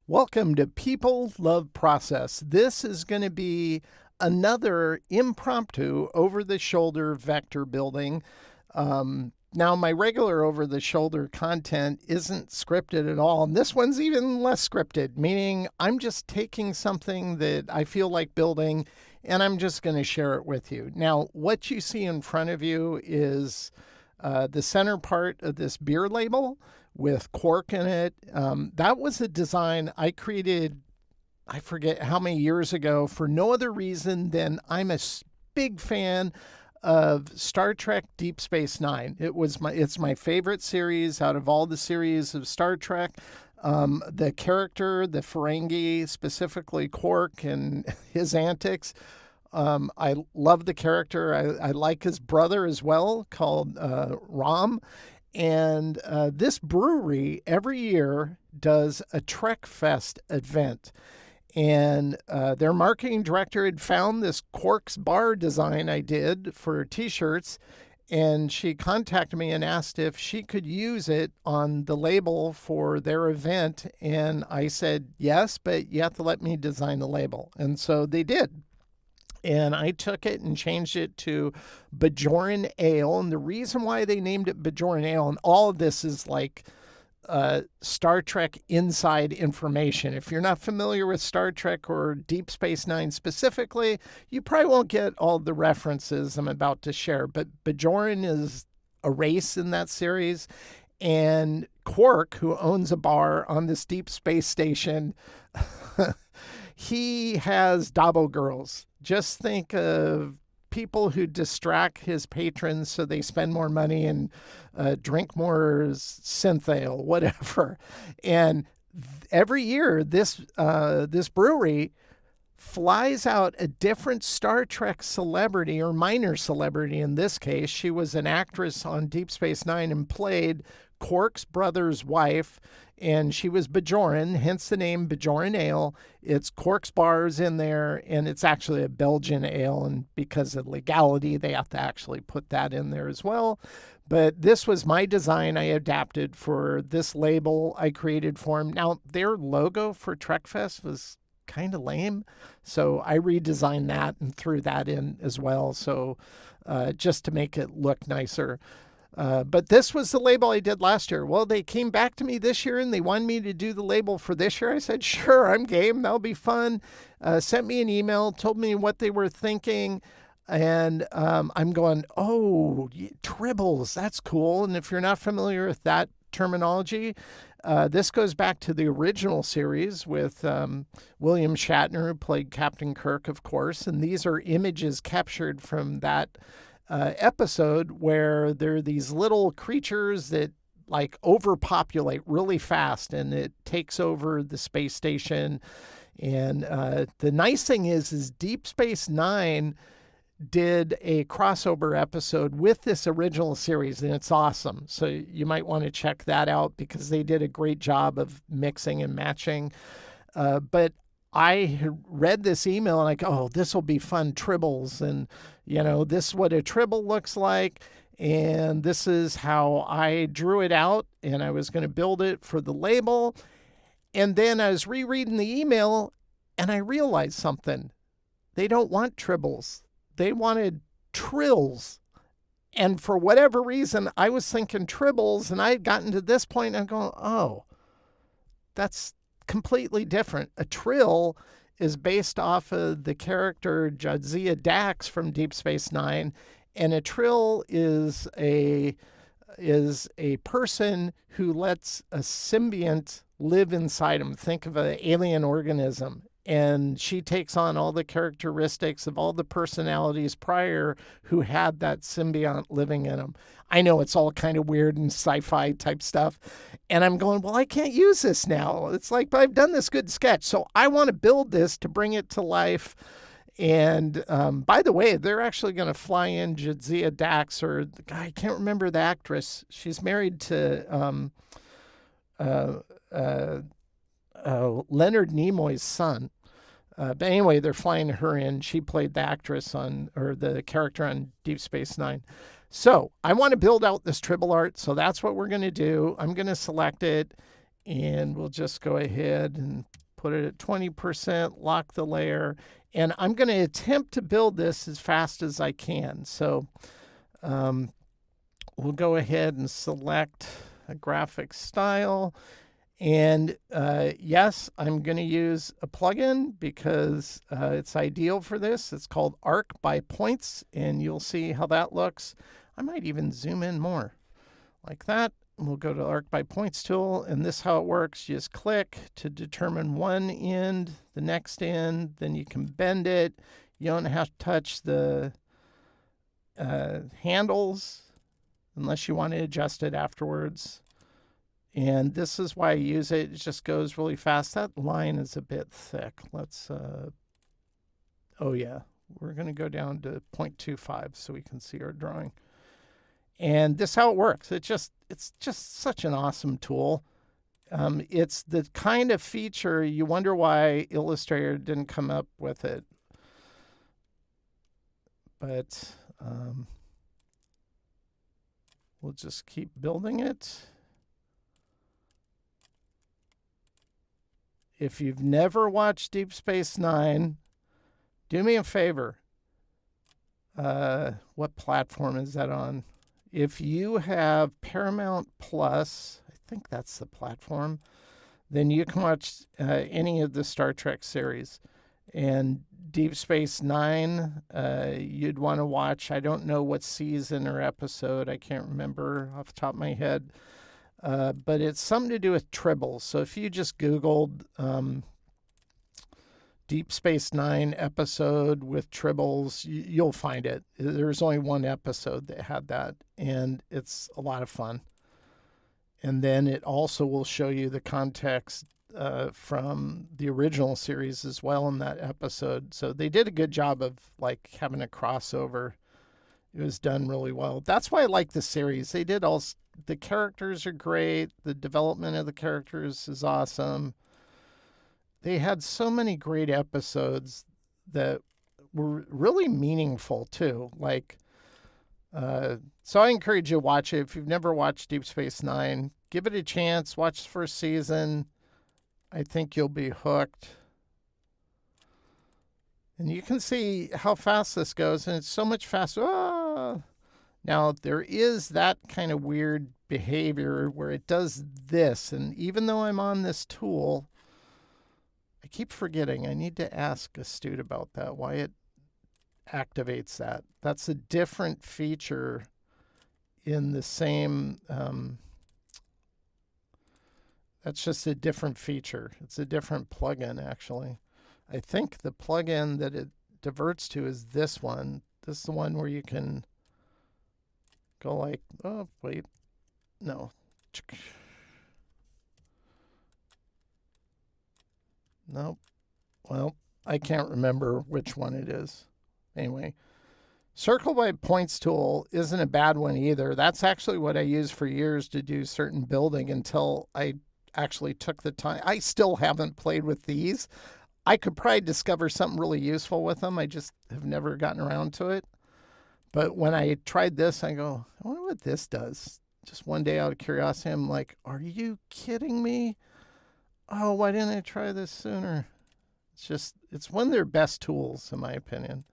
Welcome to People Love Process. This is going to be another impromptu over-the-shoulder vector building. Now, my regular over-the-shoulder content isn't scripted at all, and this one's even less scripted, meaning I'm just taking something that I feel like building, and I'm just going to share it with you. Now, what you see in front of you is the center part of this beer label with cork in it. That was a design I created, I forget how many years ago, for no other reason than I'm a big fan of Star Trek Deep Space Nine. It's my favorite series out of all the series of Star Trek. The character, the Ferengi, specifically Quark and his antics. I love the character. I like his brother as well, called Rom. And this brewery every year does a Trek Fest event. And their marketing director had found this Quark's bar design I did for t-shirts. And she contacted me and asked if she could use it on the label for their event. And I said, yes, but you have to let me design the label. And so they did. And I took it and changed it to Bajoran Ale. And the reason why they named it Bajoran Ale, and all of this is like Star Trek inside information. If you're not familiar with Star Trek or Deep Space Nine specifically, you probably won't get all the references I'm about to share. But Bajoran is a race in that series. And Quark, who owns a bar on this deep space station, he has Dabo girls. Just think of people who distract his patrons so they spend more money and drink more synth ale, whatever. And every year, this brewery flies out a different Star Trek celebrity, or minor celebrity in this case. She was an actress on Deep Space Nine and played Quark's brother's wife, and she was Bajoran, hence the name Bajoran Ale. It's Quark's bars in there, and it's actually a Belgian ale, and because of legality, they have to actually put that in there as well. But this was my design I adapted for this label I created for them. Now, their logo for TrekFest was kind of lame, so I redesigned that and threw that in as well, so just to make it look nicer. But this was the label I did last year. Well, they came back to me this year and they wanted me to do the label for this year. I said, sure, I'm game. That'll be fun. Sent me an email, told me what they were thinking. And I'm going, oh, Tribbles, that's cool. And if you're not familiar with that terminology, this goes back to the original series with William Shatner, who played Captain Kirk, of course. And these are images captured from that episode where there are these little creatures that like overpopulate really fast and it takes over the space station. And the nice thing is Deep Space Nine did a crossover episode with this original series, and it's awesome. So you might want to check that out because they did a great job of mixing and matching. But I read this email and I go, oh, this will be fun, Tribbles. And, this is what a Tribble looks like. And this is how I drew it out. And I was going to build it for the label. And then I was rereading the email and I realized something. They don't want Tribbles. They wanted Trills. And for whatever reason, I was thinking Tribbles, and I had gotten to this point and I'm going, oh, that's completely different. A trill is based off of the character Jadzia Dax from Deep Space Nine, and a trill is a person who lets a symbiont live inside him. Think of an alien organism. And she takes on all the characteristics of all the personalities prior who had that symbiont living in them. I know it's all kind of weird and sci-fi type stuff. And I'm going, well, I can't use this now. It's like, but I've done this good sketch. So I want to build this to bring it to life. And by the way, they're actually going to fly in Jadzia Dax, or the guy, I can't remember the actress. She's married to Leonard Nimoy's son. But anyway, they're flying her in. She played the actress or the character on Deep Space Nine. So I want to build out this Tribble art. So that's what we're going to do. I'm going to select it. And we'll just go ahead and put it at 20%, lock the layer. And I'm going to attempt to build this as fast as I can. So we'll go ahead and select a graphic style. And yes, I'm going to use a plugin because it's ideal for this. It's called Arc by Points, and you'll see how that looks. I might even zoom in more like that. We'll go to Arc by Points tool, and this is how it works. You just click to determine one end, the next end, then you can bend it. You don't have to touch the handles unless you want to adjust it afterwards. And this is why I use it. It just goes really fast. That line is a bit thick. Let's, oh yeah, we're going to go down to 0.25 so we can see our drawing. And this is how it works. It's just such an awesome tool. It's the kind of feature you wonder why Illustrator didn't come up with it. But we'll just keep building it. If you've never watched Deep Space Nine, do me a favor. What platform is that on? If you have Paramount Plus, I think that's the platform, then you can watch any of the Star Trek series. And Deep Space Nine, you'd want to watch, I don't know what season or episode, I can't remember off the top of my head, but it's something to do with Tribble. So if you just Googled Deep Space Nine episode with Tribbles, you'll find it. There's only one episode that had that, and it's a lot of fun. And then it also will show you the context from the original series as well in that episode. So they did a good job of like having a crossover. It was done really well. That's why I like the series. They did all, the characters are great. The development of the characters is awesome. They had so many great episodes that were really meaningful too. Like, so I encourage you to watch it. If you've never watched Deep Space Nine, give it a chance. Watch the first season. I think you'll be hooked. And you can see how fast this goes, and it's so much faster. Ah! Now, there is that kind of weird behavior where it does this, and even though I'm on this tool, I keep forgetting. I need to ask Astute about that, why it activates that. That's a different feature in the same, that's just a different feature. It's a different plugin, actually. I think the plugin that it diverts to is this one. This is the one where you can go like, oh, wait, no. Nope. Well, I can't remember which one it is. Anyway, Circle by Points tool isn't a bad one either. That's actually what I used for years to do certain building until I actually took the time. I still haven't played with these. I could probably discover something really useful with them. I just have never gotten around to it. But when I tried this, I go, I wonder what this does. Just one day out of curiosity, I'm like, are you kidding me? Oh, why didn't I try this sooner? It's one of their best tools, in my opinion.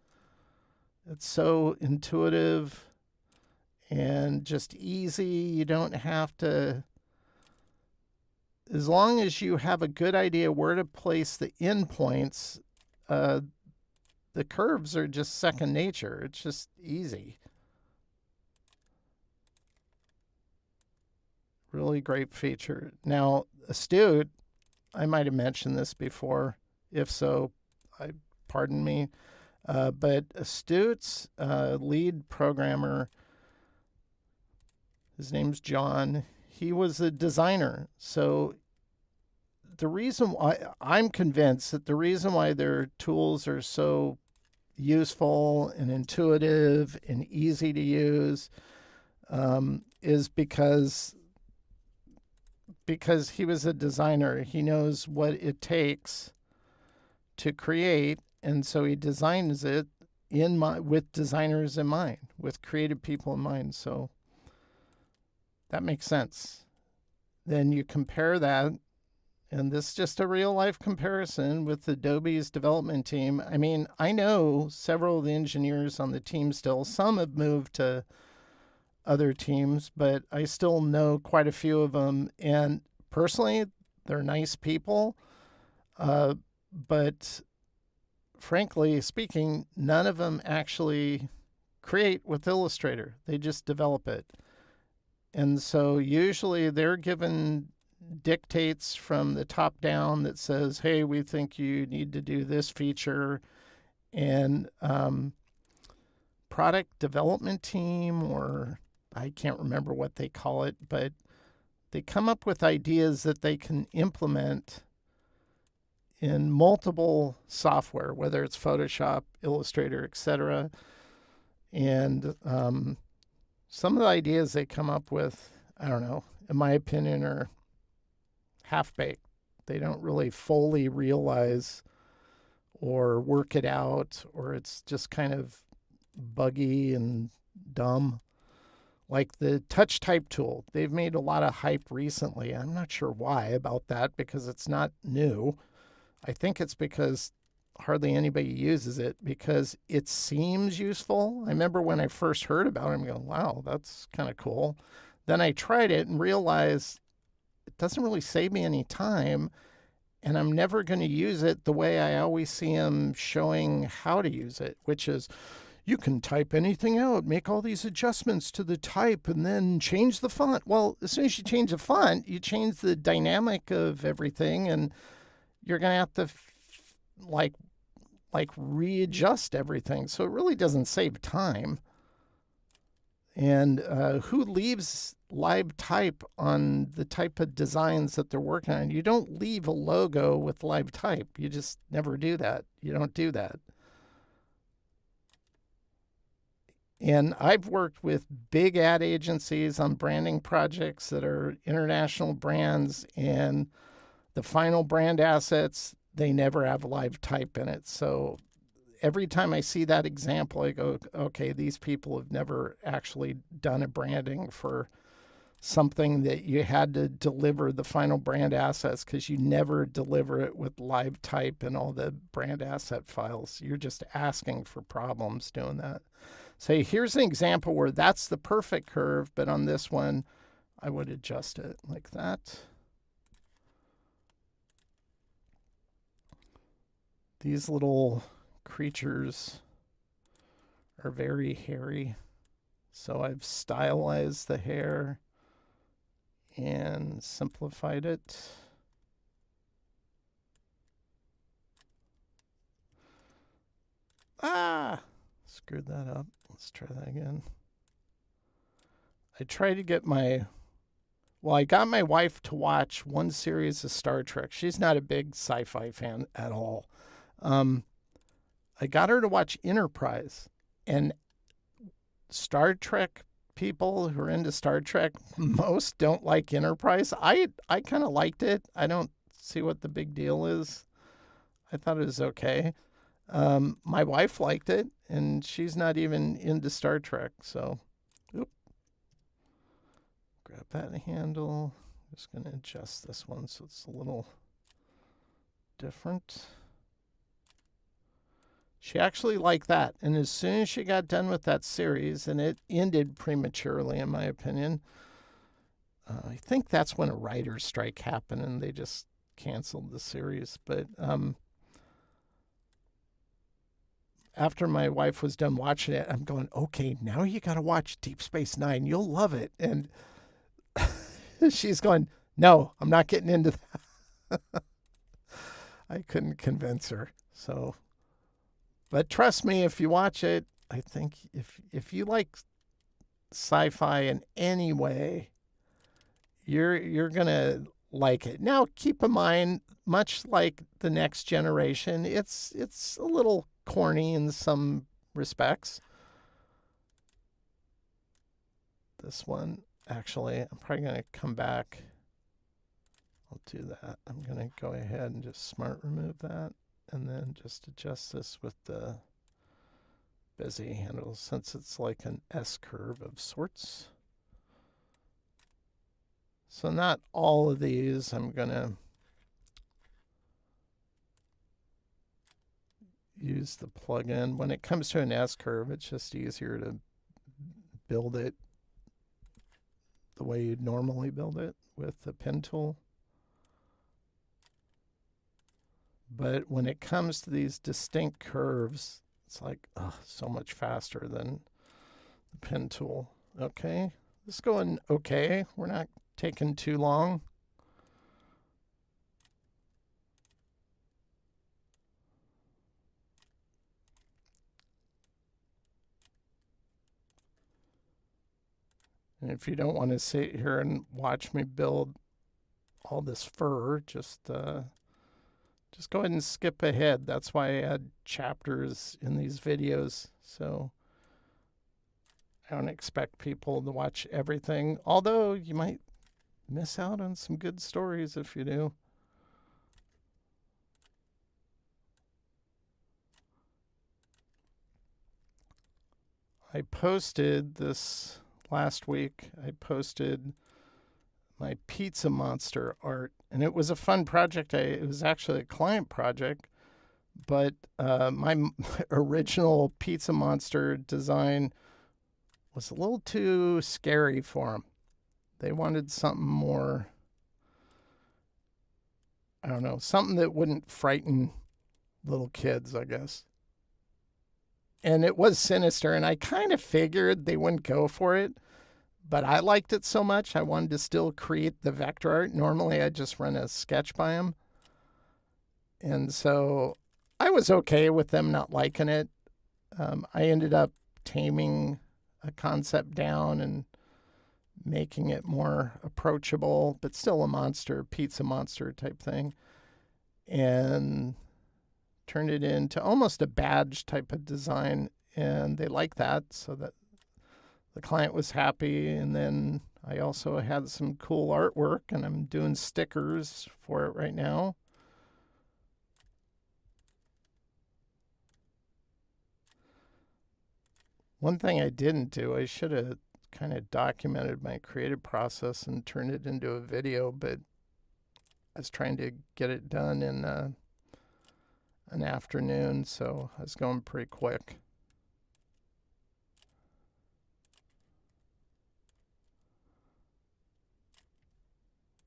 It's so intuitive and just easy. You don't have to, as long as you have a good idea where to place the endpoints, the curves are just second nature. It's just easy. Really great feature. Now, Astute, I might have mentioned this before. If so, pardon me. But Astute's lead programmer, his name's John. He was a designer. So the reason why I'm convinced that the reason why their tools are so useful and intuitive and easy to use is because he was a designer. He knows what it takes to create, and so he designs it with designers in mind, with creative people in mind. So that makes sense. then you compare that, and this is just a real life comparison with Adobe's development team. I mean, I know several of the engineers on the team still. Some have moved to other teams, but I still know quite a few of them. And personally, they're nice people. But frankly speaking, none of them actually create with Illustrator. They just develop it. And so usually they're given dictates from the top down that says, hey, we think you need to do this feature. And product development team, or I can't remember what they call it, but they come up with ideas that they can implement in multiple software, whether it's Photoshop, Illustrator, etc. And some of the ideas they come up with, I don't know, in my opinion, are half-baked. They don't really fully realize or work it out, or it's just kind of buggy and dumb. Like the touch type tool, they've made a lot of hype recently. I'm not sure why about that, because it's not new. I think it's because hardly anybody uses it, because it seems useful. I remember when I first heard about it, I'm going, wow, that's kind of cool. Then I tried it and realized it doesn't really save me any time, and I'm never going to use it the way I always see them showing how to use it, which is you can type anything out, make all these adjustments to the type, and then change the font. Well, as soon as you change the font, you change the dynamic of everything, and you're going to have to like readjust everything. So it really doesn't save time. And who leaves live type on the type of designs that they're working on? You don't leave a logo with live type. You just never do that. You don't do that. And I've worked with big ad agencies on branding projects that are international brands, and the final brand assets, they never have live type in it. So every time I see that example, I go, okay, these people have never actually done a branding for something that you had to deliver the final brand assets, because you never deliver it with live type and all the brand asset files. You're just asking for problems doing that. So here's an example where that's the perfect curve, but on this one, I would adjust it like that. These little creatures are very hairy, so I've stylized the hair and simplified it. Screwed that up. Let's try that again. I tried to get I got my wife to watch one series of Star Trek. She's not a big sci-fi fan at all. I got her to watch Enterprise, and Star Trek people who are into Star Trek, most don't like Enterprise. I kind of liked it. I don't see what the big deal is. I thought it was okay. My wife liked it, and she's not even into Star Trek. So, grab that handle. I'm just going to adjust this one so it's a little different. She actually liked that. And as soon as she got done with that series, and it ended prematurely, in my opinion, I think that's when a writer's strike happened and they just canceled the series. But after my wife was done watching it, I'm going, okay, now you got to watch Deep Space Nine. You'll love it. And she's going, no, I'm not getting into that. I couldn't convince her. So, but trust me, if you watch it, I think if you like sci-fi in any way, you're gonna like it. Now, keep in mind, much like The Next Generation, it's a little corny in some respects. This one, actually, I'm probably gonna come back. I'll do that. I'm gonna go ahead and just smart remove that, and then just adjust this with the Bezier handle, since it's like an S curve of sorts. So not all of these I'm going to use the plugin. When it comes to an S-curve, it's just easier to build it the way you'd normally build it with the pen tool. But when it comes to these distinct curves, it's like, so much faster than the pen tool. Okay, let's go in okay. We're not taking too long. And if you don't want to sit here and watch me build all this fur, just go ahead and skip ahead. That's why I add chapters in these videos. So I don't expect people to watch everything, although you might miss out on some good stories if you do. I posted this last week. I posted my pizza monster art, and it was a fun project. It was actually a client project, but my original pizza monster design was a little too scary for them. They wanted something more, I don't know, something that wouldn't frighten little kids, I guess. And it was sinister, and I kind of figured they wouldn't go for it, but I liked it so much I wanted to still create the vector art. Normally I just run a sketch by them. And so I was okay with them not liking it. I ended up taming a concept down and making it more approachable, but still a monster, pizza monster type thing. And turned it into almost a badge type of design, and they liked that, so that the client was happy. And then I also had some cool artwork, and I'm doing stickers for it right now. One thing I didn't do, I should have kind of documented my creative process and turned it into a video, but I was trying to get it done in an afternoon, so I was going pretty quick.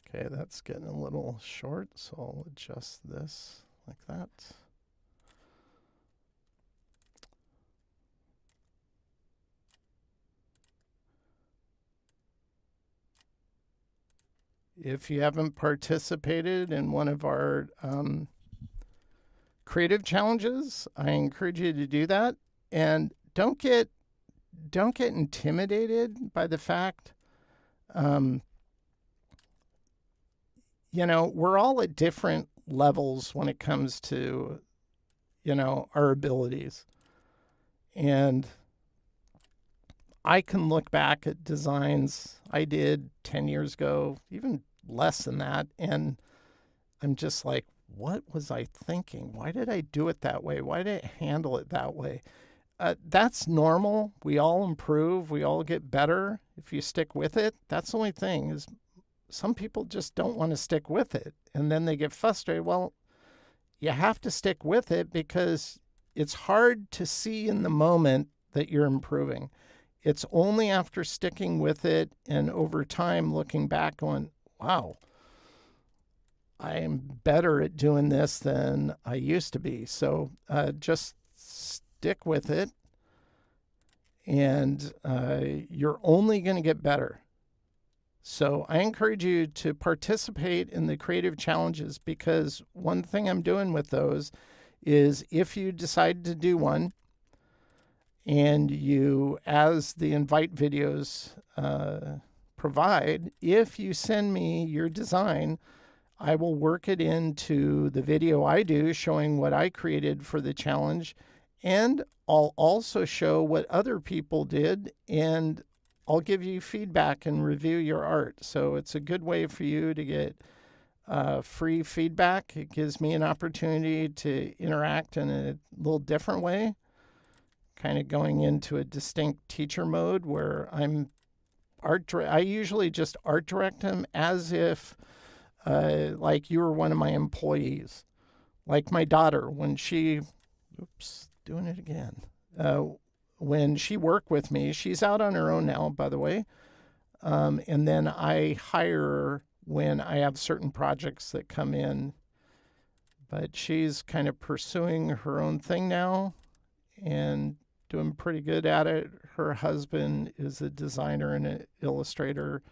Okay, that's getting a little short, so I'll adjust this like that. If you haven't participated in one of our creative challenges, I encourage you to do that. And don't get intimidated by the fact, we're all at different levels when it comes to, our abilities. And I can look back at designs I did 10 years ago, even less than that, and I'm just like, what was I thinking? Why did I do it that way? Why did I handle it that way? That's normal. We all improve. We all get better if you stick with it. That's the only thing is some people just don't want to stick with it, and then they get frustrated. Well, you have to stick with it because it's hard to see in the moment that you're improving. It's only after sticking with it and over time looking back going, wow, I am better at doing this than I used to be. So just stick with it, and you're only going to get better. So I encourage you to participate in the creative challenges, because one thing I'm doing with those is if you decide to do one and you, as the invite videos provide, if you send me your design, I will work it into the video I do showing what I created for the challenge, and I'll also show what other people did, and I'll give you feedback and review your art. So it's a good way for you to get free feedback. It gives me an opportunity to interact in a little different way, kind of going into a distinct teacher mode where I'm I usually just art direct him as if like you were one of my employees. Like my daughter, when she, oops, doing it again. When she worked with me, she's out on her own now, by the way. And then I hire her when I have certain projects that come in. But she's kind of pursuing her own thing now and doing pretty good at it. Her husband is a designer and an illustrator.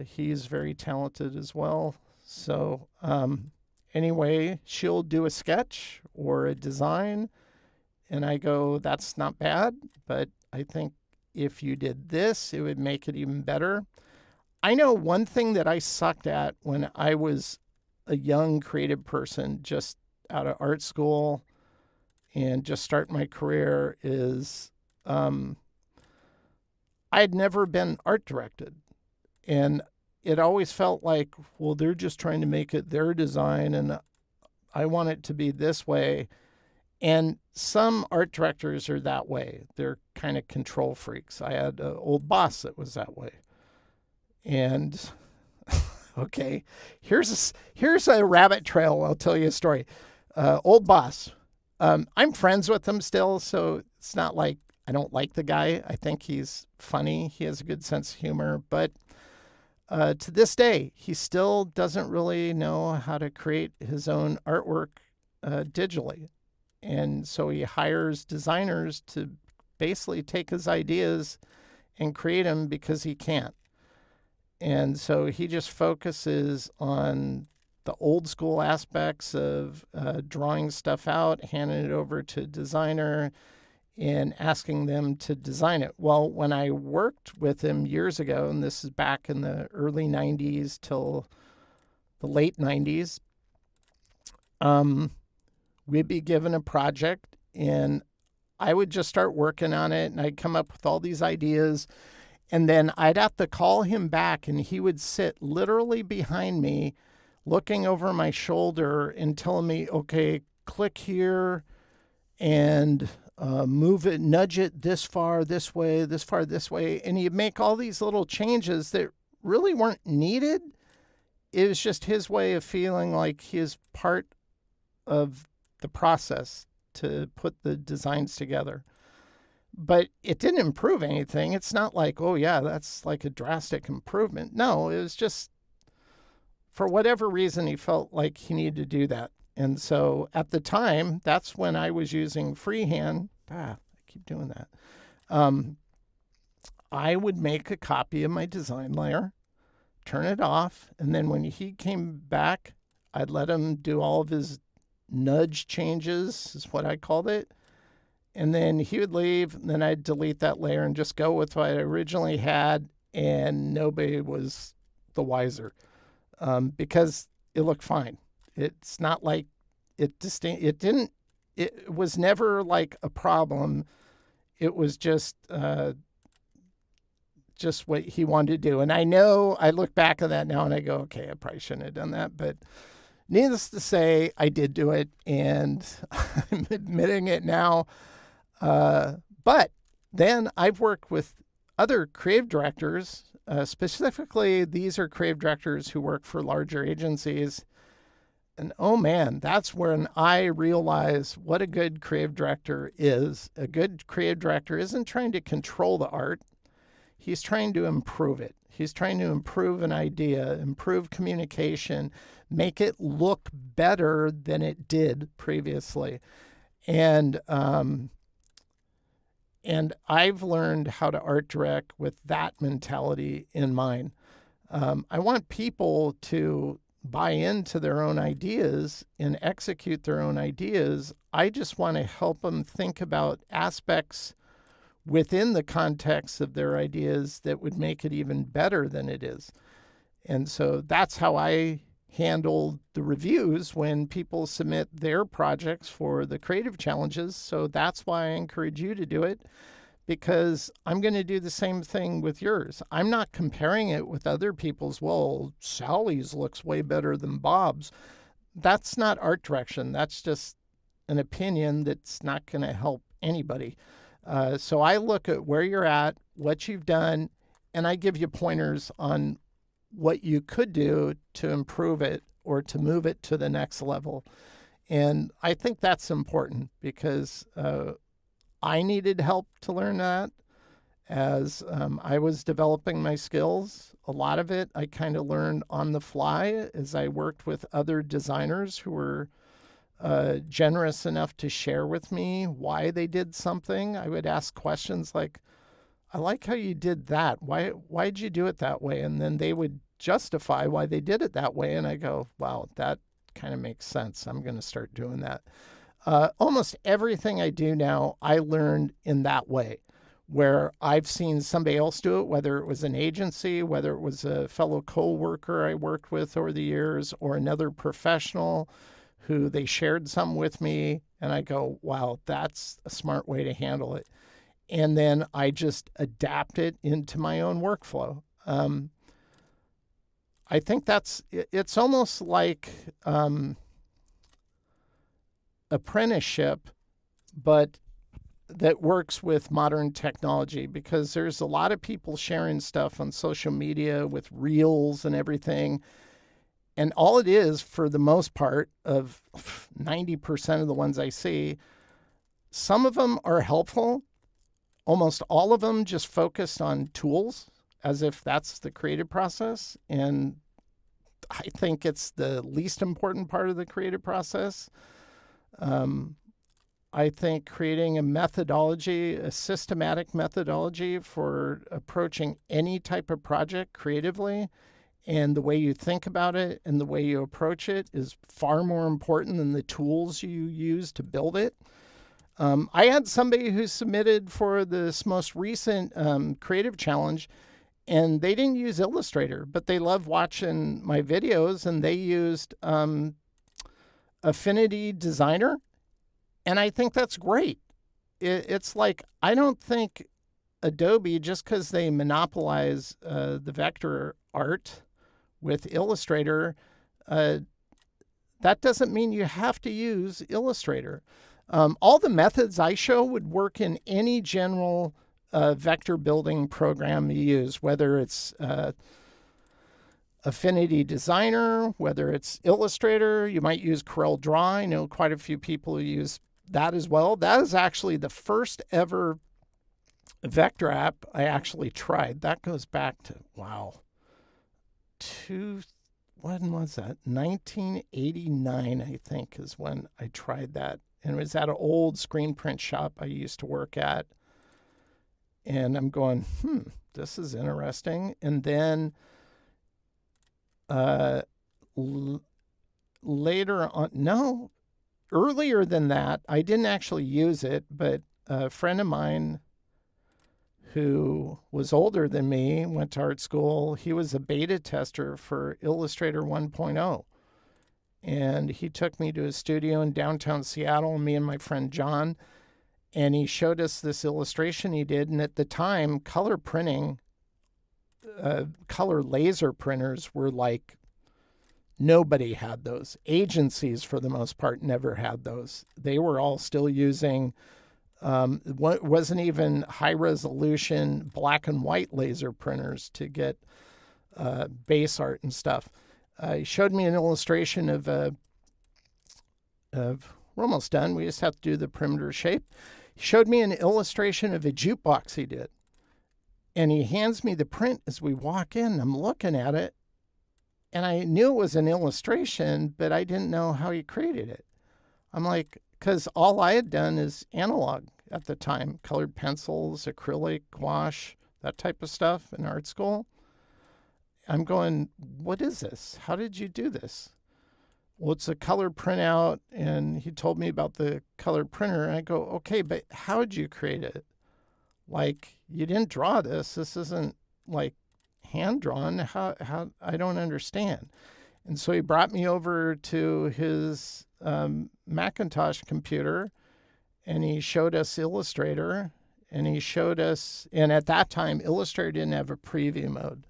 He's very talented as well. So, anyway, she'll do a sketch or a design, and I go, that's not bad, but I think if you did this, it would make it even better. I know one thing that I sucked at when I was a young creative person, just out of art school and just starting my career, is I had never been art directed. And it always felt like, well, they're just trying to make it their design and I want it to be this way. And some art directors are that way. They're kind of control freaks. I had an old boss that was that way. And okay, here's a rabbit trail. I'll tell you a story. Old boss. I'm friends with him still, so it's not like I don't like the guy. I think he's funny. He has a good sense of humor. But to this day, he still doesn't really know how to create his own artwork digitally. And so he hires designers to basically take his ideas and create them because he can't. And so he just focuses on the old school aspects of drawing stuff out, handing it over to a designer, and asking them to design it. Well, when I worked with him years ago, and this is back in the early 90s till the late 90s, we'd be given a project and I would just start working on it and I'd come up with all these ideas. And then I'd have to call him back and he would sit literally behind me, looking over my shoulder and telling me, okay, click here and move it, nudge it this far, this way, this far, this way. And he'd make all these little changes that really weren't needed. It was just his way of feeling like he is part of the process to put the designs together. But it didn't improve anything. It's not like, oh yeah, that's like a drastic improvement. No, it was just for whatever reason, he felt like he needed to do that. And so at the time, that's when I was using FreeHand. I keep doing that. I would make a copy of my design layer, turn it off, and then when he came back, I'd let him do all of his nudge changes, is what I called it. And then he would leave, and then I'd delete that layer and just go with what I originally had, and nobody was the wiser because it looked fine. It's not like it was never like a problem. It was just what he wanted to do. And I know I look back at that now and I go, okay, I probably shouldn't have done that. But needless to say, I did do it and I'm admitting it now. But then I've worked with other creative directors. Specifically, these are creative directors who work for larger agencies. And oh man, that's when I realize what a good creative director is. A good creative director isn't trying to control the art. He's trying to improve it. He's trying to improve an idea, improve communication, make it look better than it did previously. And I've learned how to art direct with that mentality in mind. I want people to buy into their own ideas and execute their own ideas. I just want to help them think about aspects within the context of their ideas that would make it even better than it is. And so that's how I handle the reviews when people submit their projects for the creative challenges. So that's why I encourage you to do it, because I'm going to do the same thing with yours. I'm not comparing it with other people's. Well, Sally's looks way better than Bob's. That's not art direction. That's just an opinion that's not going to help anybody. So I look at where you're at, what you've done, and I give you pointers on what you could do to improve it or to move it to the next level. And I think that's important because I needed help to learn that as I was developing my skills. A lot of it I kind of learned on the fly as I worked with other designers who were generous enough to share with me why they did something. I would ask questions like, I like how you did that. Why'd you do it that way? And then they would justify why they did it that way. And I go, wow, that kind of makes sense. I'm going to start doing that. Almost everything I do now, I learned in that way, where I've seen somebody else do it, whether it was an agency, whether it was a fellow co-worker I worked with over the years, or another professional who they shared some with me. And I go, wow, that's a smart way to handle it. And then I just adapt it into my own workflow. I think it's almost like apprenticeship, but that works with modern technology, because there's a lot of people sharing stuff on social media with reels and everything. And all it is, for the most part, of 90% of the ones I see, some of them are helpful. Almost all of them just focused on tools, as if that's the creative process. And I think it's the least important part of the creative process. I think creating a methodology, a systematic methodology for approaching any type of project creatively, and the way you think about it and the way you approach it is far more important than the tools you use to build it. I had somebody who submitted for this most recent creative challenge, and they didn't use Illustrator, but they loved watching my videos, and they used Affinity Designer. And I think that's great. It's like, I don't think Adobe, just because they monopolize the vector art with Illustrator, that doesn't mean you have to use Illustrator. All the methods I show would work in any general vector building program you use, whether it's Affinity Designer, whether it's Illustrator. You might use Corel Draw. I know quite a few people who use that as well. That is actually the first ever vector app I actually tried. That goes back to, wow, when was that? 1989, I think, is when I tried that. And it was at an old screen print shop I used to work at. And I'm going, this is interesting. And then later on, earlier than that, I didn't actually use it, but a friend of mine who was older than me, went to art school, he was a beta tester for Illustrator 1.0. And he took me to a studio in downtown Seattle, me and my friend John, and he showed us this illustration he did. And at the time, color printing, color laser printers were like, nobody had those. Agencies, for the most part, never had those. They were all still using what wasn't even high resolution black and white laser printers to get base art and stuff. He showed me an illustration of we're almost done. We just have to do the perimeter shape. He showed me an illustration of a jukebox he did. And he hands me the print as we walk in. I'm looking at it, and I knew it was an illustration, but I didn't know how he created it. I'm like, because all I had done is analog at the time, colored pencils, acrylic, gouache, that type of stuff in art school. I'm going, what is this? How did you do this? Well, it's a color printout, and he told me about the color printer. And I go, okay, but how did you create it? Like, you didn't draw this. This isn't like hand drawn. How I don't understand. And so he brought me over to his Macintosh computer, and he showed us Illustrator, and he showed us, and at that time, Illustrator didn't have a preview mode.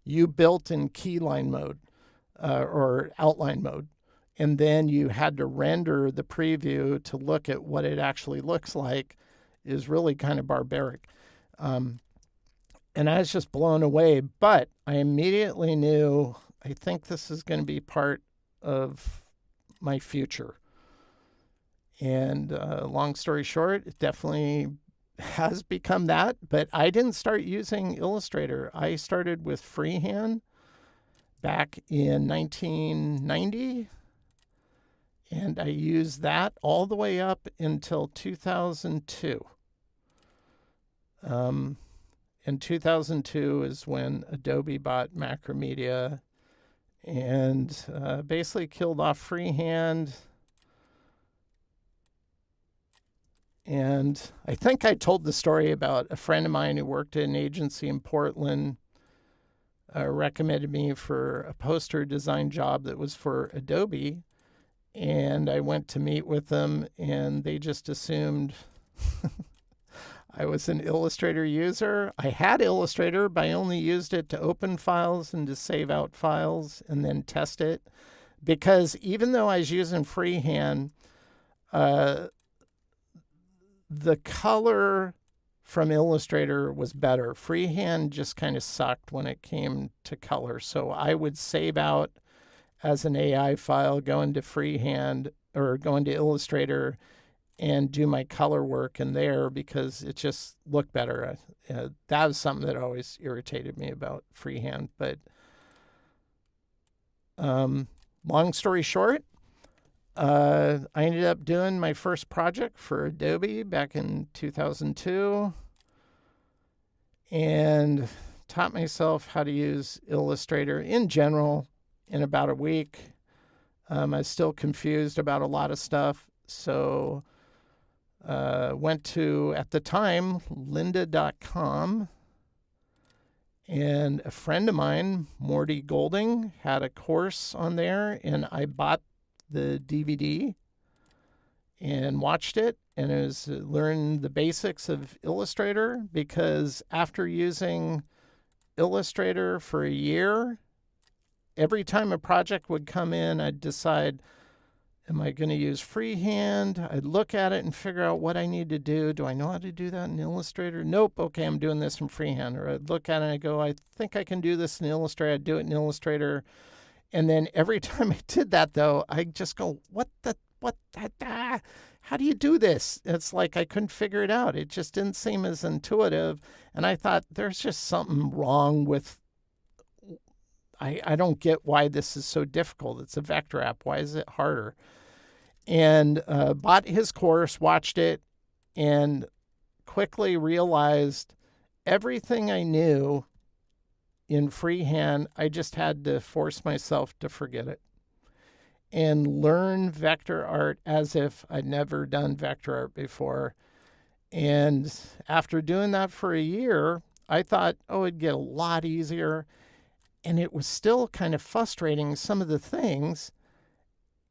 You built in keyline mode or outline mode, and then you had to render the preview to look at what it actually looks like. is really kind of barbaric. And I was just blown away, but I immediately knew, I think this is going to be part of my future. And long story short, it definitely has become that, but I didn't start using Illustrator. I started with FreeHand back in 1990, and I used that all the way up until 2002. In 2002 is when Adobe bought Macromedia and basically killed off FreeHand. And I think I told the story about a friend of mine who worked at an agency in Portland, recommended me for a poster design job that was for Adobe. And I went to meet with them, and they just assumed I was an Illustrator user. I had Illustrator, but I only used it to open files and to save out files and then test it. Because even though I was using FreeHand, the color from Illustrator was better. FreeHand just kind of sucked when it came to color. So I would save out as an AI file, go into FreeHand or go into Illustrator and do my color work in there because it just looked better. That was something that always irritated me about FreeHand. But long story short, I ended up doing my first project for Adobe back in 2002 and taught myself how to use Illustrator in general in about a week. I was still confused about a lot of stuff, so went to, at the time, lynda.com, and a friend of mine, Morty Golding, had a course on there, and I bought the DVD and watched it, and it was learn the basics of Illustrator, because after using Illustrator for a year, every time a project would come in, I'd decide, am I going to use FreeHand? I'd look at it and figure out what I need to do. Do I know how to do that in Illustrator? Nope. Okay, I'm doing this in FreeHand. Or I'd look at it and I go, I think I can do this in Illustrator. I'd do it in Illustrator. And then every time I did that, though, I just go, how do you do this? It's like I couldn't figure it out. It just didn't seem as intuitive. And I thought, there's just something wrong with, I don't get why this is so difficult. It's a vector app. Why is it harder? And bought his course, watched it, and quickly realized everything I knew in freehand, I just had to force myself to forget it and learn vector art as if I'd never done vector art before. And after doing that for a year, I thought, oh, it'd get a lot easier. And it was still kind of frustrating, some of the things.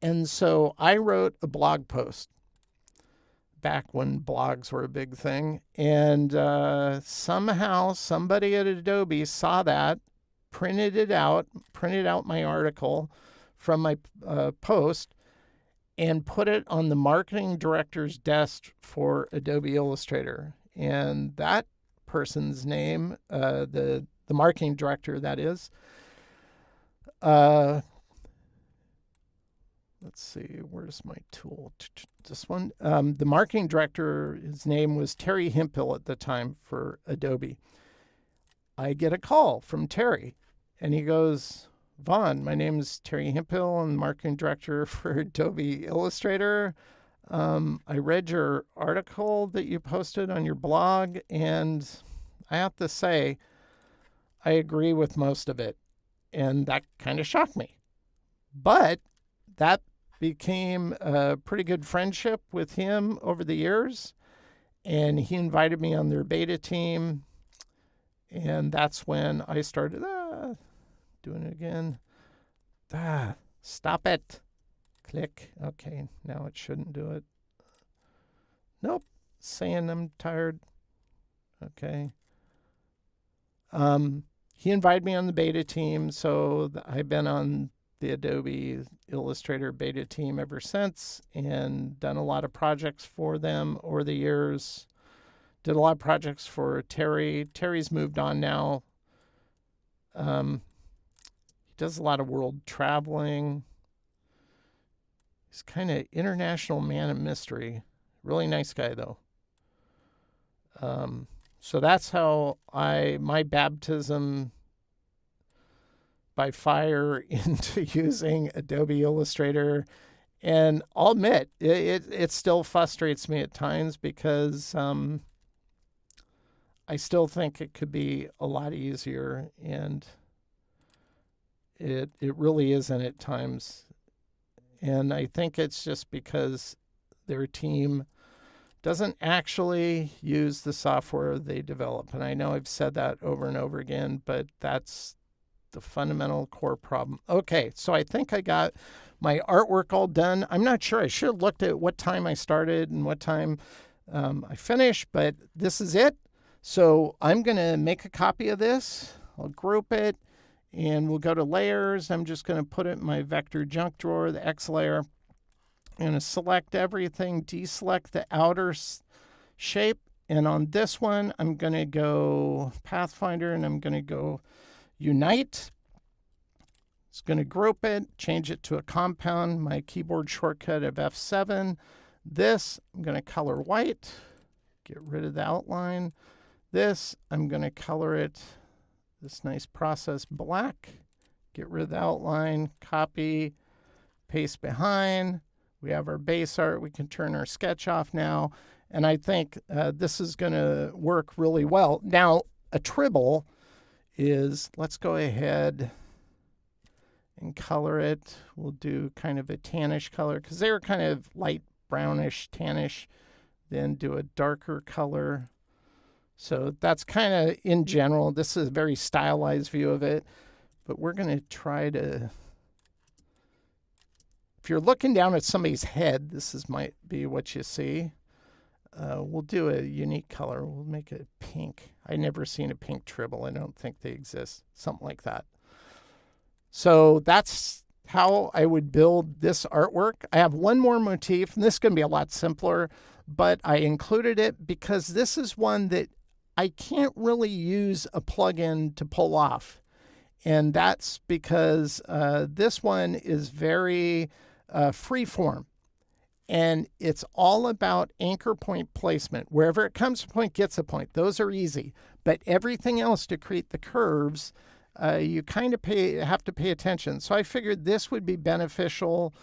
And so I wrote a blog post back when blogs were a big thing. And somehow somebody at Adobe saw that, printed out my article from my post, and put it on the marketing director's desk for Adobe Illustrator. And that person's name, the marketing director, that is, let's see, where's my tool? This one. The marketing director, his name was Terry Hemphill at the time for Adobe. I get a call from Terry, and he goes, Vaughn, my name is Terry Hemphill. I'm the marketing director for Adobe Illustrator. I read your article that you posted on your blog, and I have to say, I agree with most of it. And that kind of shocked me. But that became a pretty good friendship with him over the years. And he invited me on their beta team. And that's when I started doing it again. Stop it. Click. Okay, now it shouldn't do it. Nope. Saying I'm tired. Okay. He invited me on the beta team, so I've been on the Adobe Illustrator beta team ever since and done a lot of projects for them over the years. Did a lot of projects for Terry. Terry's moved on now. He does a lot of world traveling. He's kind of international man of mystery. Really nice guy, though. So that's how my baptism by fire into using Adobe Illustrator. And I'll admit, it still frustrates me at times because I still think it could be a lot easier, and it really isn't at times. And I think it's just because their team doesn't actually use the software they develop. And I know I've said that over and over again, but that's the fundamental core problem. Okay, so I think I got my artwork all done. I'm not sure. I should have looked at what time I started and what time I finished, but this is it. So I'm going to make a copy of this. I'll group it, and we'll go to layers. I'm just going to put it in my vector junk drawer, the X layer. I'm going to select everything, deselect the outer shape. And on this one, I'm going to go Pathfinder, and I'm going to go Unite. It's going to group it, change it to a compound, my keyboard shortcut of F7. This, I'm going to color white, get rid of the outline. This, I'm going to color it this nice process black, get rid of the outline, copy, paste behind. We have our base art. We can turn our sketch off now. And I think this is going to work really well. Now, a Tribble is, let's go ahead and color it. We'll do kind of a tannish color because they were kind of light brownish, tannish. Then do a darker color. So that's kind of in general. This is a very stylized view of it. But we're going to try to, if you're looking down at somebody's head, this might be what you see. We'll do a unique color. We'll make it pink. I've never seen a pink Tribble. I don't think they exist. Something like that. So that's how I would build this artwork. I have one more motif, and this is going to be a lot simpler, but I included it because this is one that I can't really use a plugin to pull off. And that's because this one is very freeform. And it's all about anchor point placement. Wherever it comes to a point, gets a point. Those are easy. But everything else to create the curves, you kind of have to pay attention. So I figured this would be beneficial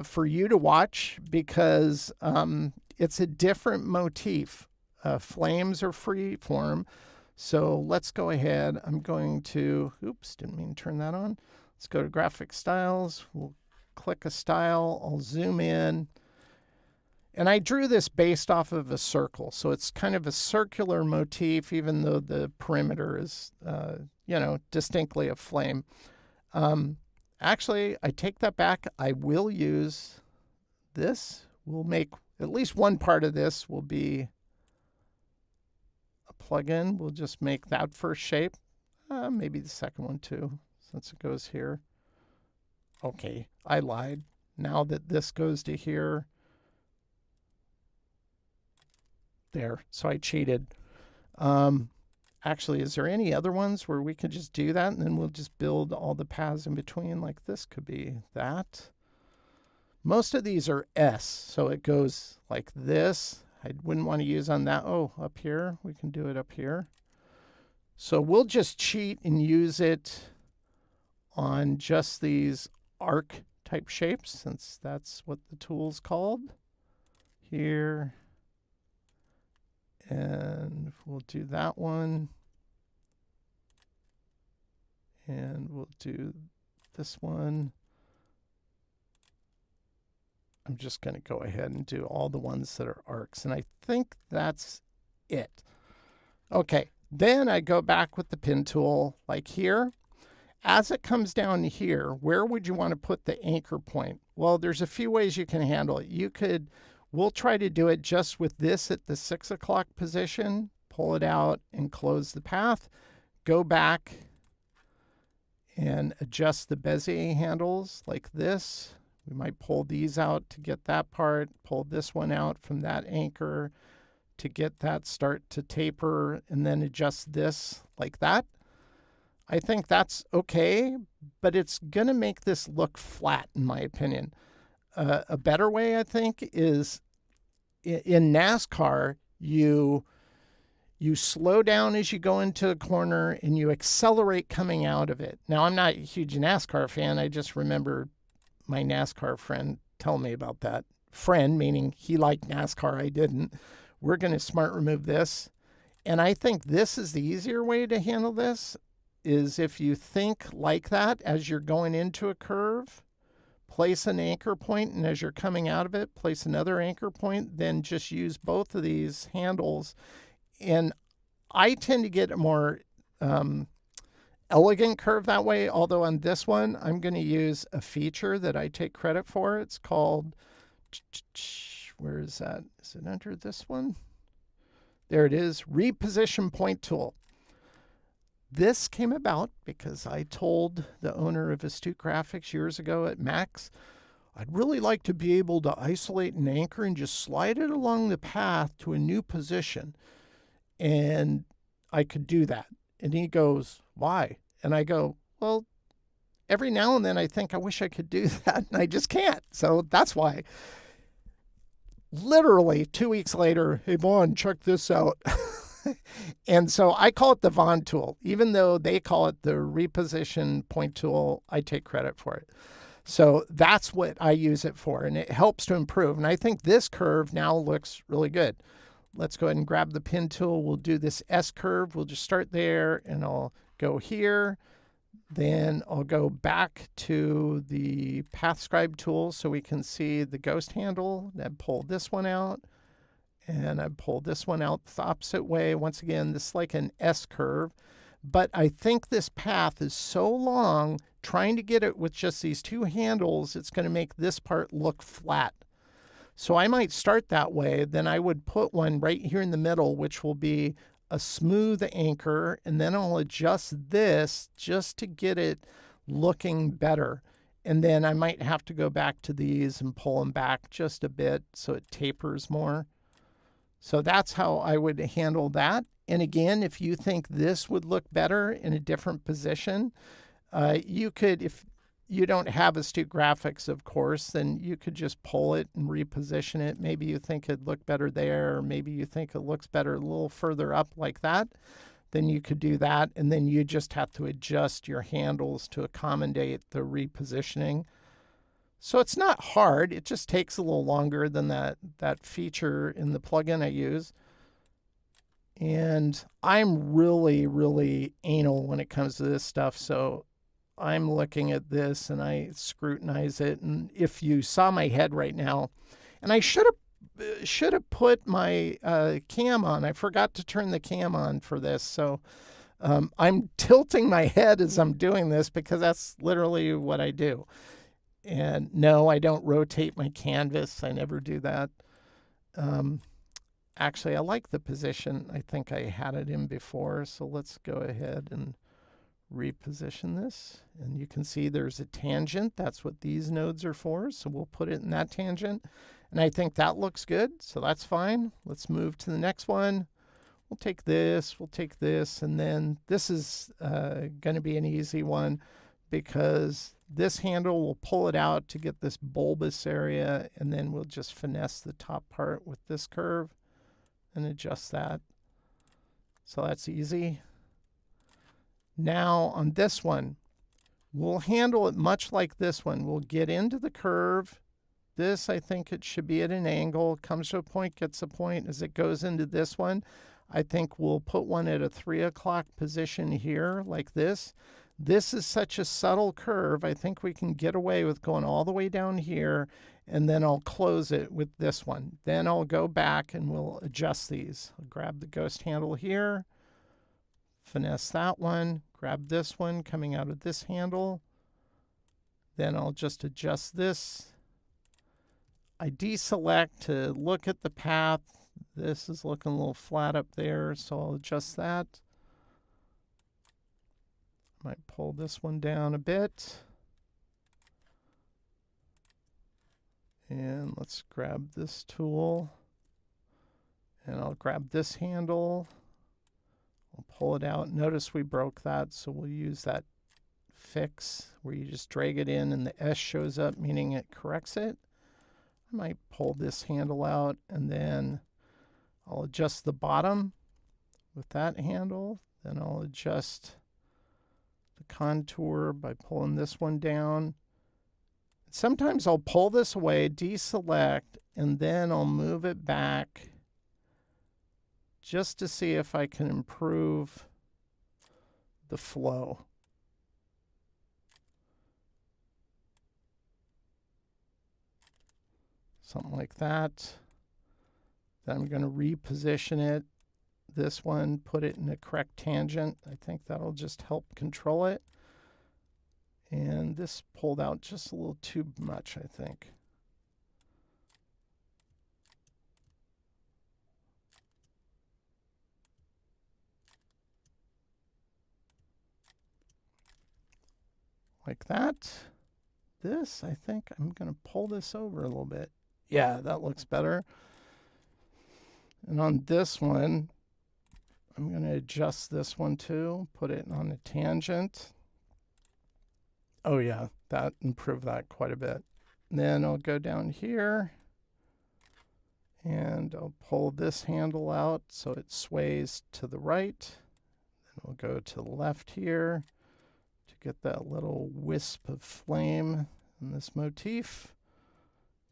for you to watch because it's a different motif. Flames are free form. So let's go ahead. I'm going to, oops, didn't mean to turn that on. Let's go to graphic styles. We'll click a style. I'll zoom in. And I drew this based off of a circle. So it's kind of a circular motif, even though the perimeter is, distinctly a flame. Actually, I take that back. I will use this. We'll make at least one part of this will be a plugin. We'll just make that first shape. Maybe the second one too, since it goes here. Okay, I lied. Now that this goes to here, there. So I cheated. Actually, is there any other ones where we could just do that and then we'll just build all the paths in between? Like this could be that. Most of these are S, so it goes like this. I wouldn't want to use on that. Oh, up here. We can do it up here. So we'll just cheat and use it on just these arc type shapes, since that's what the tool's called. Here. And we'll do that one. And we'll do this one. I'm just going to go ahead and do all the ones that are arcs. And I think that's it. Okay, then I go back with the pen tool like here. As it comes down here, where would you want to put the anchor point? Well, there's a few ways you can handle it. We'll try to do it just with this at the 6 o'clock position, pull it out and close the path, go back and adjust the Bezier handles like this. We might pull these out to get that part, pull this one out from that anchor to get that start to taper and then adjust this like that. I think that's okay, but it's going to make this look flat, in my opinion. A better way, I think, is in NASCAR, you slow down as you go into a corner and you accelerate coming out of it. Now, I'm not a huge NASCAR fan. I just remember my NASCAR friend telling me about that. Friend, meaning he liked NASCAR, I didn't. We're going to smart remove this. And I think this is the easier way to handle this, is if you think like that as you're going into a curve, place an anchor point, and as you're coming out of it, place another anchor point, then just use both of these handles. And I tend to get a more elegant curve that way, although on this one, I'm going to use a feature that I take credit for. It's called, where is that? Is it under this one? There it is, Reposition Point Tool. This came about because I told the owner of Astute Graphics years ago at Max, I'd really like to be able to isolate an anchor and just slide it along the path to a new position. And I could do that. And he goes, why? And I go, well, every now and then I think I wish I could do that, and I just can't. So that's why. Literally 2 weeks later, hey, Vaughn, check this out. And so I call it the Vaughn tool. Even though they call it the Reposition Point Tool, I take credit for it. So that's what I use it for, and it helps to improve. And I think this curve now looks really good. Let's go ahead and grab the pen tool. We'll do this S curve. We'll just start there, and I'll go here. Then I'll go back to the Path Scribe tool so we can see the ghost handle. Then pull this one out, and I pull this one out the opposite way. Once again, this is like an S curve. But I think this path is so long, trying to get it with just these two handles, it's going to make this part look flat. So I might start that way. Then I would put one right here in the middle, which will be a smooth anchor. And then I'll adjust this just to get it looking better. And then I might have to go back to these and pull them back just a bit so it tapers more. So that's how I would handle that. And again, if you think this would look better in a different position, you could, if you don't have Astute Graphics, of course, then you could just pull it and reposition it. Maybe you think it'd look better there, or maybe you think it looks better a little further up like that. Then you could do that, and then you just have to adjust your handles to accommodate the repositioning. So it's not hard. It just takes a little longer than that feature in the plugin I use. And I'm really, really anal when it comes to this stuff. So I'm looking at this and I scrutinize it. And if you saw my head right now, and I should have put my cam on. I forgot to turn the cam on for this. So I'm tilting my head as I'm doing this because that's literally what I do. And no, I don't rotate my canvas. I never do that. Actually, I like the position. I think I had it in before. So let's go ahead and reposition this. And you can see there's a tangent. That's what these nodes are for. So we'll put it in that tangent. And I think that looks good. So that's fine. Let's move to the next one. We'll take this. And then this is going to be an easy one because this handle will pull it out to get this bulbous area. And then we'll just finesse the top part with this curve and adjust that. So that's easy. Now on this one, we'll handle it much like this one. We'll get into the curve. This, I think it should be at an angle, comes to a point, gets a point. As it goes into this one, I think we'll put one at a 3 o'clock position here like this. This is such a subtle curve. I think we can get away with going all the way down here, and then I'll close it with this one. Then I'll go back and we'll adjust these. I'll grab the ghost handle here, finesse that one, grab this one coming out of this handle. Then I'll just adjust this. I deselect to look at the path. This is looking a little flat up there, so I'll adjust that. Might pull this one down a bit. And let's grab this tool And I'll grab this handle. We'll pull it out. Notice we broke that, so we'll use that fix where you just drag it in and the S shows up, meaning it corrects it. I might pull this handle out and then I'll adjust the bottom with that handle. Then I'll adjust the contour by pulling this one down. Sometimes I'll pull this away, deselect, and then I'll move it back just to see if I can improve the flow. Something like that. Then I'm going to reposition it. This one, put it in a correct tangent. I think that'll just help control it. And this pulled out just a little too much, I think. Like that. This, I think I'm going to pull this over a little bit. Yeah, that looks better. And on this one, I'm going to adjust this one too, put it on a tangent. Oh yeah, that improved that quite a bit. And then I'll go down here and I'll pull this handle out so it sways to the right. Then we'll go to the left here to get that little wisp of flame in this motif.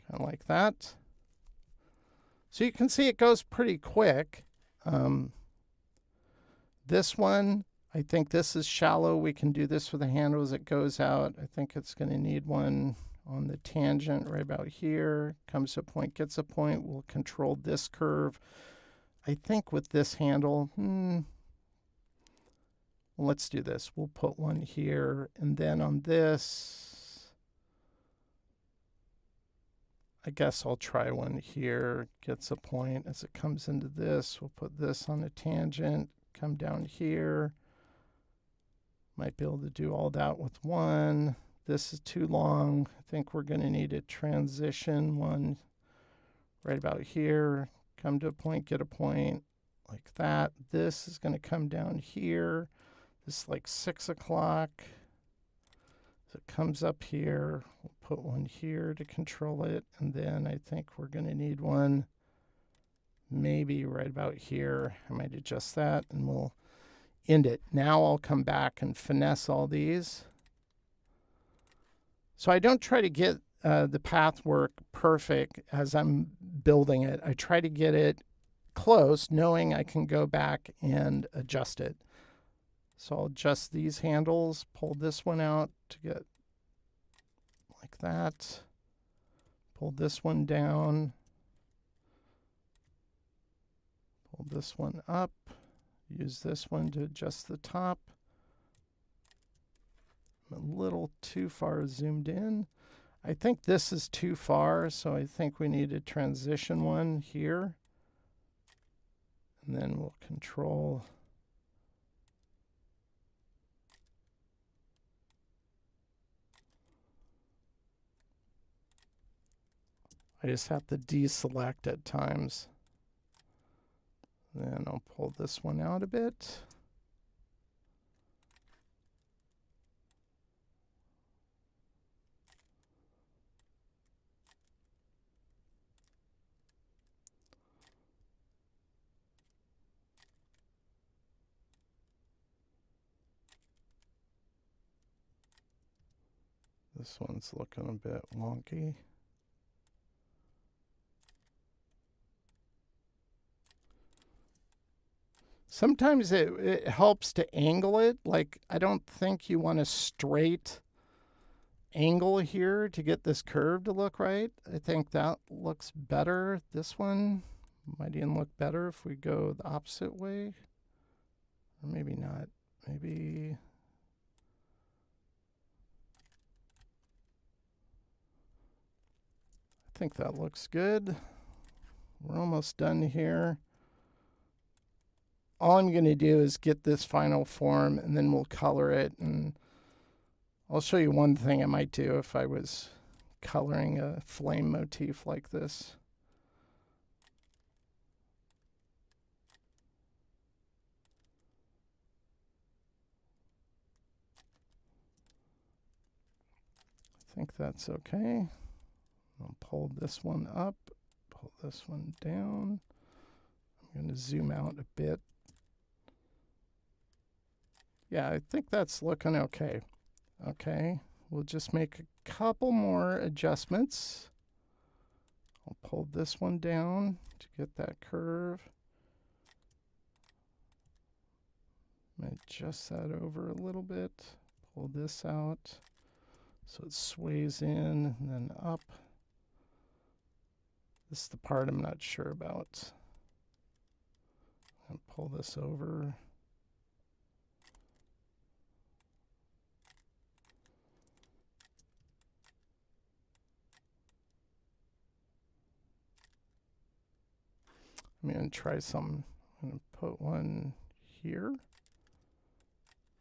Kind of like that. So you can see it goes pretty quick. This one, I think this is shallow. We can do this with a handle as it goes out. I think it's going to need one on the tangent right about here. Comes to a point, gets a point. We'll control this curve. I think with this handle, well, let's do this. We'll put one here. And then on this, I guess I'll try one here. Gets a point. As it comes into this, we'll put this on a tangent. Come down here. Might be able to do all that with one. This is too long. I think we're going to need a transition one right about here. Come to a point, get a point like that. This is going to come down here. This is like 6 o'clock. So it comes up here. We'll put one here to control it. And then I think we're going to need one maybe right about here. I might adjust that and we'll end it. Now I'll come back and finesse all these. So I don't try to get the path work perfect as I'm building it. I try to get it close, knowing I can go back and adjust it. So I'll adjust these handles, pull this one out to get like that. Pull this one down. Pull this one up. Use this one to adjust the top. I'm a little too far zoomed in. I think this is too far, so I think we need a transition one here. And then we'll control. I just have to deselect at times. Then I'll pull this one out a bit. This one's looking a bit wonky. Sometimes it helps to angle it. Like, I don't think you want a straight angle here to get this curve to look right. I think that looks better. This one might even look better if we go the opposite way. Or maybe not. Maybe. I think that looks good. We're almost done here. All I'm going to do is get this final form and then we'll color it. And I'll show you one thing I might do if I was coloring a flame motif like this. think that's okay. I'll pull this one up, pull this one down. I'm going to zoom out a bit. Yeah, I think that's looking okay. Okay, we'll just make a couple more adjustments. I'll pull this one down to get that curve. Adjust that over a little bit. Pull this out so it sways in and then up. This is the part I'm not sure about. And pull this over. I'm going to try some. I'm going to put one here.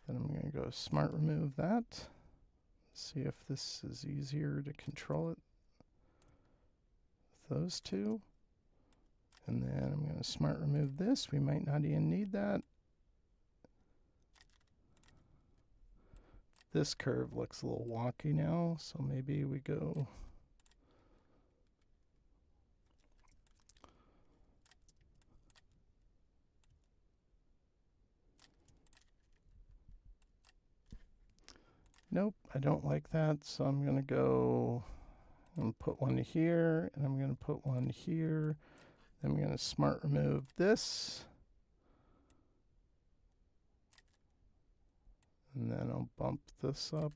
Then I'm going to go smart remove that. See if this is easier to control it. Those two. And then I'm going to smart remove this. We might not even need that. This curve looks a little wonky now, so maybe we go nope, I don't like that, so I'm going to go and put one here, and I'm going to put one here. Then I'm going to smart remove this. And then I'll bump this up.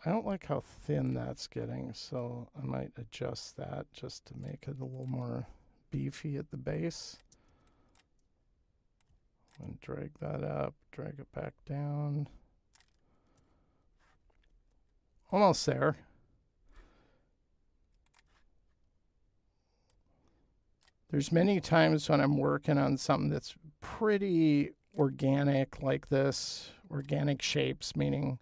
I don't like how thin that's getting, so I might adjust that just to make it a little more beefy at the base. And drag that up, drag it back down. Almost there. There's many times when I'm working on something that's pretty organic like this, organic shapes, meaning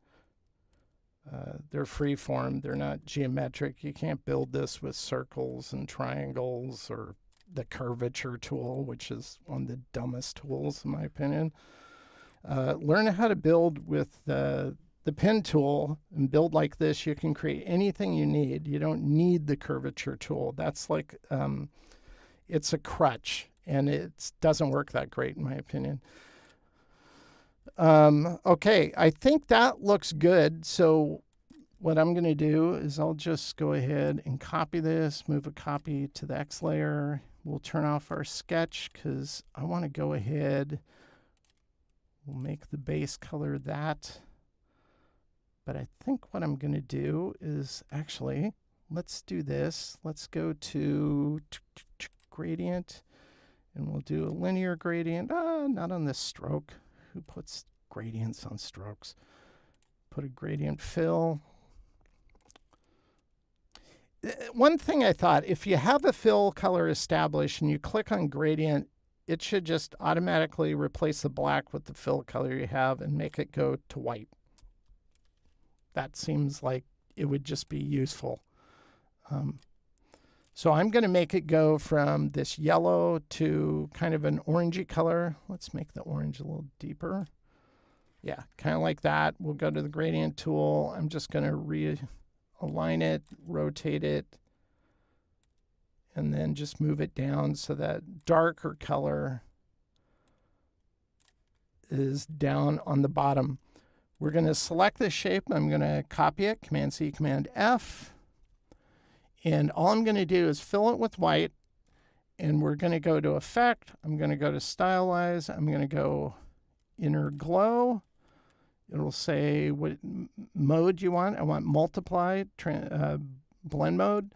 they're free form, they're not geometric. You can't build this with circles and triangles or the curvature tool, which is one of the dumbest tools in my opinion. Learn how to build with the pen tool and build like this. You can create anything you need. You don't need the curvature tool. That's like, it's a crutch and it doesn't work that great in my opinion. Okay, I think that looks good. So what I'm going to do is I'll just go ahead and copy this, move a copy to the X layer. We'll turn off our sketch because I want to go ahead. We'll make the base color that. But I think what I'm going to do is actually, let's do this. Let's go to gradient and we'll do a linear gradient. Not on this stroke. Who puts gradients on strokes? Put a gradient fill. One thing I thought, if you have a fill color established and you click on gradient, it should just automatically replace the black with the fill color you have and make it go to white. That seems like it would just be useful. So I'm going to make it go from this yellow to kind of an orangey color. Let's make the orange a little deeper. Yeah, kind of like that. We'll go to the gradient tool. I'm just going to realign it, rotate it, and then just move it down so that darker color is down on the bottom. We're going to select this shape. I'm going to copy it, Command-C, Command-F. And all I'm going to do is fill it with white. And we're going to go to Effect. I'm going to go to Stylize. I'm going to go Inner Glow. It'll say what mode you want. I want Multiply, Blend Mode.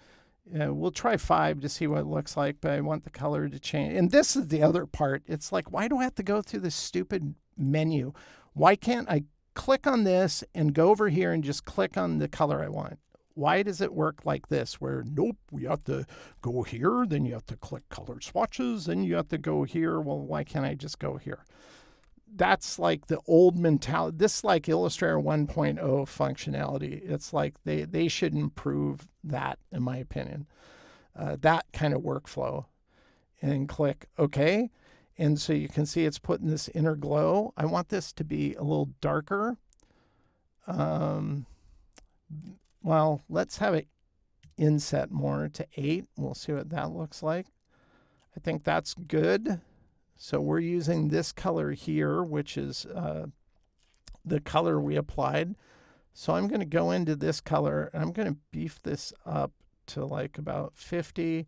We'll try 5 to see what it looks like, but I want the color to change. And this is the other part. It's like, why do I have to go through this stupid menu? Why can't I click on this and go over here and just click on the color I want? Why does it work like this where, nope, we have to go here, then you have to click color swatches, then you have to go here. Well, why can't I just go here? That's like the old mentality. This is like Illustrator 1.0 functionality. It's like they should improve that, in my opinion. That kind of workflow. And click OK. And so you can see it's putting this inner glow. I want this to be a little darker. Well, let's have it inset more to 8. We'll see what that looks like. I think that's good. So we're using this color here, which is the color we applied. So I'm going to go into this color, and I'm going to beef this up to like about 50.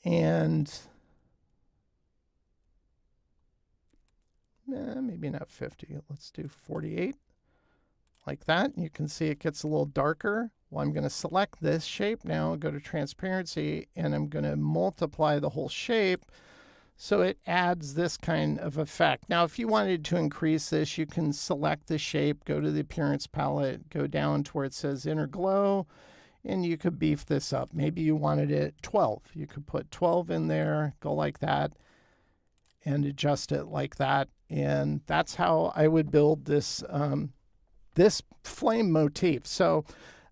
And maybe not 50. Let's do 48. Like that. You can see it gets a little darker. Well, I'm going to select this shape now, go to transparency, and I'm going to multiply the whole shape so it adds this kind of effect. Now, if you wanted to increase this, you can select the shape, go to the appearance palette, go down to where it says inner glow, and you could beef this up. Maybe you wanted it 12. You could put 12 in there, go like that, and adjust it like that. And that's how I would build this this flame motif. So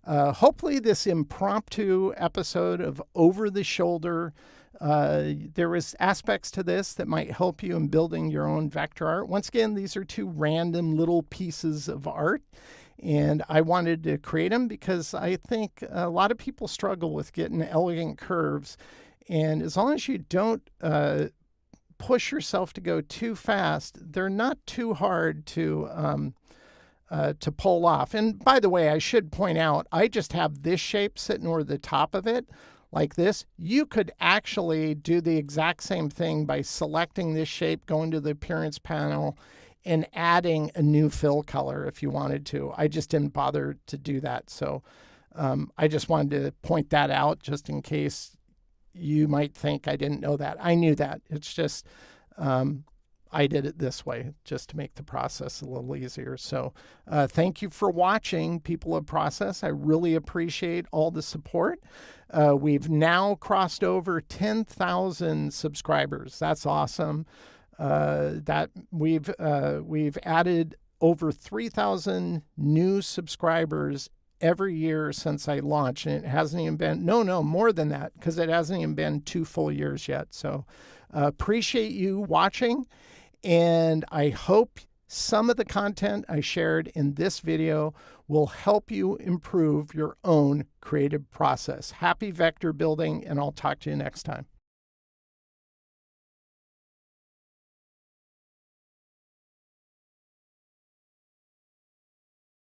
hopefully this impromptu episode of Over the Shoulder, there was aspects to this that might help you in building your own vector art. Once again, these are 2 random little pieces of art, and I wanted to create them because I think a lot of people struggle with getting elegant curves. And as long as you don't push yourself to go too fast, they're not too hard to pull off. And by the way, I should point out, I just have this shape sitting over the top of it like this. You could actually do the exact same thing by selecting this shape, going to the appearance panel, and adding a new fill color if you wanted to. I just didn't bother to do that. So I just wanted to point that out just in case you might think I didn't know that. I knew that. It's just I did it this way just to make the process a little easier. So thank you for watching, people of Process. I really appreciate all the support. We've now crossed over 10,000 subscribers. That's awesome. That we've added over 3,000 new subscribers every year since I launched, and it hasn't even been, no, more than that, because it hasn't even been 2 full years yet. So appreciate you watching, and I hope some of the content I shared in this video will help you improve your own creative process. Happy vector building, and I'll talk to you next time.